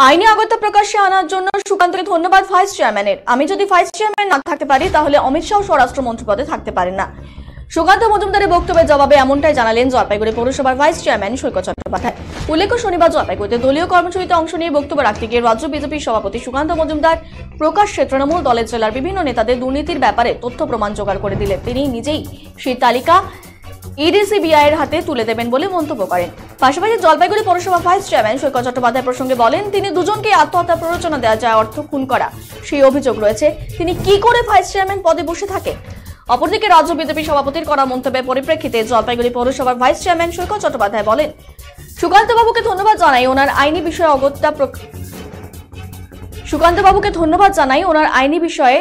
আইনি অগত্যা প্রকাশ্যে আনার জন্য সুকান্তকে ধন্যবাদ ভাইস চেয়ারম্যানের। আমি যদি ভাইস চেয়ারম্যান না থাকতে পারি তাহলে অমিত শাহ স্বরাষ্ট্রমন্ত্রী পদে থাকতে পারেন না। সুকান্ত মজুমদারের বক্তব্যের জবাবে এমনটাই জানালেন জলপাইগুড়ি পৌরসভার ভাইস চেয়ারম্যান সৈকত চট্টোপাধ্যায়। উল্লেখ্য, শনিবার জলপাইগুড়িতে দলীয় কর্মসূচিতে অংশ নিয়ে বক্তব্য রাখতে গিয়ে রাজ্য বিজেপির সভাপতি সুকান্ত মজুমদার প্রকাশ্যে তৃণমূল দলের জেলার বিভিন্ন নেতাদের দুর্নীতির ব্যাপারে তথ্য প্রমাণ জোগাড় করে দিলে তিনি নিজেই সেই তালিকা ইডিসিবিআই এর হাতে তুলে দেবেন বলে মন্তব্য করেন। পাশাপাশি জলপাইগুড়ি পৌরসভা ভাইস চেয়ারম্যান সৈকত চট্টোপাধ্যায় প্রসঙ্গে বলেন, তিনি দুজনকে আত্মহত্যা প্ররোচনা দেওয়া যায় অর্থ খুন করা সেই অভিযোগ রয়েছে। তিনি কি করে ভাইস চেয়ারম্যান পদে বসে থাকে? অপরদিকে রাজ্য বিজেপি সভাপতির করা মন্তব্যের পরিপ্রেক্ষিতে জলপাইগুড়ি পৌরসভার ভাইস চেয়ারম্যান সৈকত চট্টোপাধ্যায় বলেন, সুকান্ত বাবুকে ধন্যবাদ জানাই ওনার আইনি বিষয়ে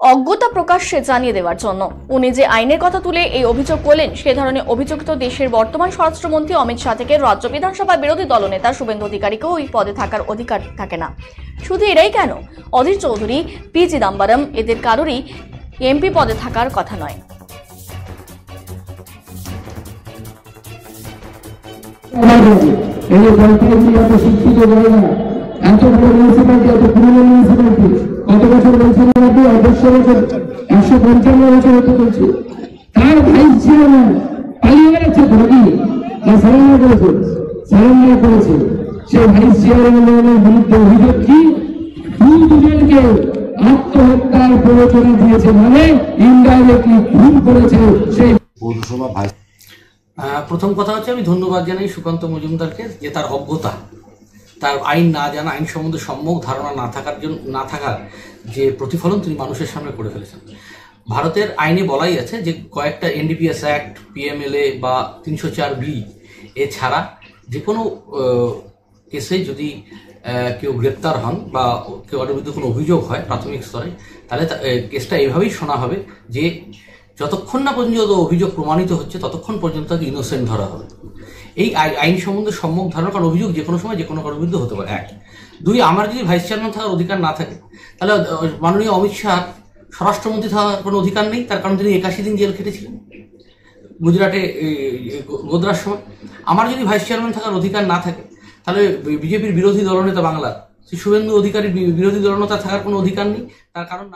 অজ্ঞতা প্রকাশ্যে জানিয়ে দেওয়ার জন্য। উনি যে আইনের কথা তুলে এই অভিযোগ করলেন, সে ধরনের অভিযুক্ত দেশের বর্তমান স্বরাষ্ট্রমন্ত্রী অমিত শাহ থেকে রাজ্য বিধানসভার বিরোধী দলনেতা শুভেন্দু অধিকারীকেও ওই পদে থাকার অধিকার থাকে না। শুধু এরাই কেন, অধীর চৌধুরী, পি চিদম্বরম, এদের কারোরই এমপি পদে থাকার কথা নয়। এত বড় মিউনিসিপ্যালিটি, এত পুরনো মিউনিসিপ্যালিটি, কত বছর বলছেন 155 বছর হতে চলছে। তার ভাইস চেয়ারম্যান পালিয়ে গেছে, ধরি না সারেন্ডার করেছে। সে ভাইস চেয়ারম্যানের বিরুদ্ধে অভিযোগ কি? দুজনকে আত্মহত্যার প্ররোচনা দিয়েছে, মানে ইনডাইরেক্টলি খুন করেছে সেই পৌরসভা ভাইস। প্রথম কথা হচ্ছে, আমি ধন্যবাদ জানাই সুকান্ত মজুমদারকে যে তার অজ্ঞতা, তার আইন না জানা, আইন সম্বন্ধে সম্যক ধারণা না থাকার যে প্রতিফলন তিনি মানুষের সামনে করে ফেলেছেন। ভারতের আইনে বলাই আছে যে কয়েকটা NDPS অ্যাক্ট, PMLA বা 304B এছাড়া যে কোনো কেসে যদি কেউ গ্রেপ্তার হন বা কেউ বিরুদ্ধে কোনো অভিযোগ হয় প্রাথমিক স্তরে, তাহলে কেসটা এইভাবেই শোনা হবে যে যতক্ষণ না পর্যন্ত অভিযোগ প্রমাণিত হচ্ছে ততক্ষণ পর্যন্ত তাকে ইনোসেন্ট ধরা হবে। এই আইন সম্বন্ধে সম্যক ধারণা, কারণ অভিযোগ যে কোনো সময় যে কোনো কারোর বিরুদ্ধে হতে পারে। এক, দুই, আমার যদি ভাইস চেয়ারম্যান থাকার অধিকার না থাকে, তাহলে মাননীয় অমিত শাহ স্বরাষ্ট্রমন্ত্রী থাকার কোনো অধিকার নেই, তার কারণ তিনি 81 দিন জেল খেটেছিলেন গুজরাটে গোদ্রার সময়। আমার যদি ভাইস চেয়ারম্যান থাকার অধিকার না থাকে, তাহলে বিজেপির বিরোধী দলনেতা বাংলার শ্রী শুভেন্দু অধিকারীর বিরোধী দলনেতা থাকার কোনো অধিকার নেই, তার কারণ